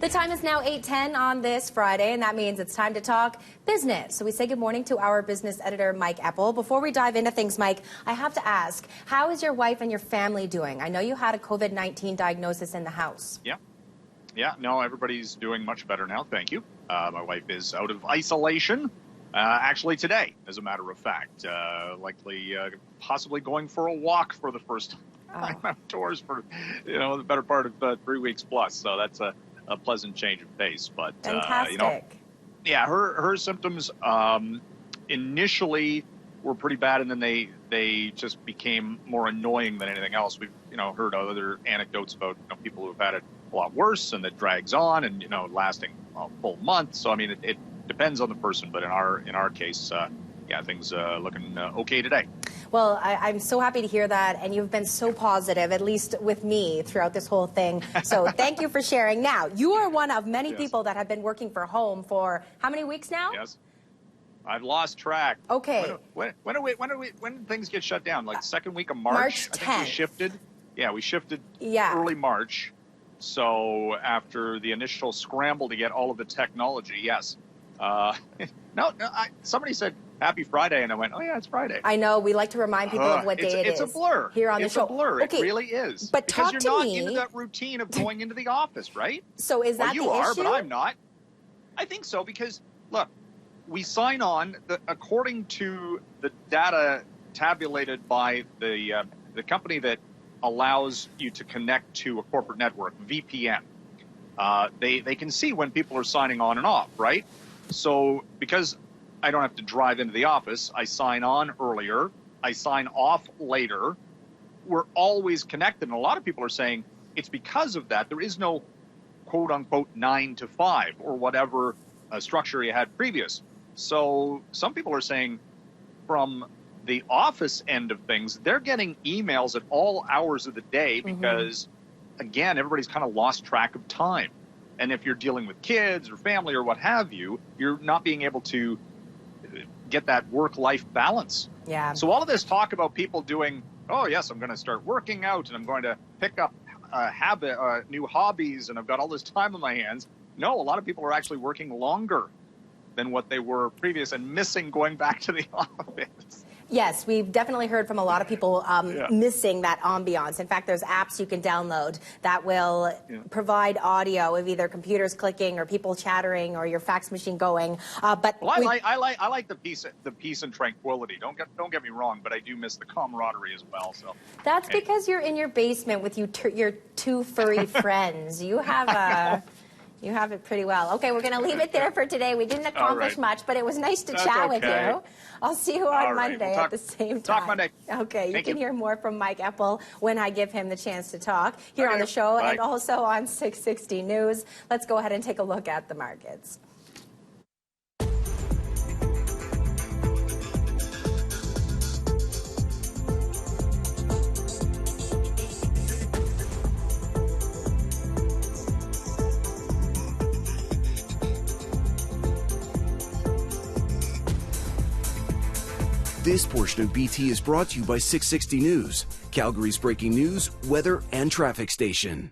The time is now 8:10 on this Friday, and that means it's time to talk business. So we say good morning to our business editor, Mike Eppel. Before we dive into things, Mike, I have to ask, how is your wife and your family doing? I know you had a COVID-19 diagnosis in the house. Yeah, no, everybody's doing much better now, thank you. My wife is out of isolation, actually today, as a matter of fact. Likely, possibly going for a walk for the first time outdoors for, the better part of 3 weeks plus. So that's a pleasant change of pace. But, fantastic. Her symptoms initially were pretty bad, and then they just became more annoying than anything else. We've, heard other anecdotes about people who have had it a lot worse, and that drags on and, lasting a full month. So, I mean, it depends on the person, but in our case, things looking okay today. Well, I'm so happy to hear that, and you've been so positive, at least with me, throughout this whole thing. So thank you for sharing. Now, you are one of many people that have been working from home for how many weeks now? Yes. I've lost track. Okay. When did things get shut down? Like the second week of March? March 10th. I think we shifted. Yeah, we shifted early March. So after the initial scramble to get all of the technology, yes. Somebody said Happy Friday, and I went, oh yeah, it's Friday. I know, we like to remind people of what day it is. It's a blur. Here on the show. It's a blur. Okay. It really is. But because talk you're not to me. into that routine of going into the office, right? So is that the issue? You are, but I'm not. I think so, because look, we sign on according to the data tabulated by the company that allows you to connect to a corporate network, VPN. They can see when people are signing on and off, right? So because I don't have to drive into the office, I sign on earlier, I sign off later. We're always connected. And a lot of people are saying it's because of that. There is no quote unquote 9 to 5 or whatever structure you had previous. So some people are saying from the office end of things, they're getting emails at all hours of the day because, again, everybody's kind of lost track of time. And if you're dealing with kids or family or what have you, you're not being able to get that work-life balance. Yeah. So all of this talk about people doing, oh, yes, I'm going to start working out and I'm going to pick up new hobbies and I've got all this time on my hands. No, a lot of people are actually working longer than what they were previous and missing going back to the office. Yes, we've definitely heard from a lot of people missing that ambiance. In fact, there's apps you can download that will provide audio of either computers clicking or people chattering or your fax machine going. But I like the peace and tranquility. Don't get me wrong, but I do miss the camaraderie as well. So that's because you're in your basement with your two furry friends. You have You have it pretty well. Okay, we're going to leave it there for today. We didn't accomplish much, but it was nice to chat with you. I'll see you on Monday at the same time. Talk Monday. Okay, you can hear more from Mike Eppel when I give him the chance to talk here on the show and also on 660 News. Let's go ahead and take a look at the markets. This portion of BT is brought to you by 660 News, Calgary's breaking news, weather, and traffic station.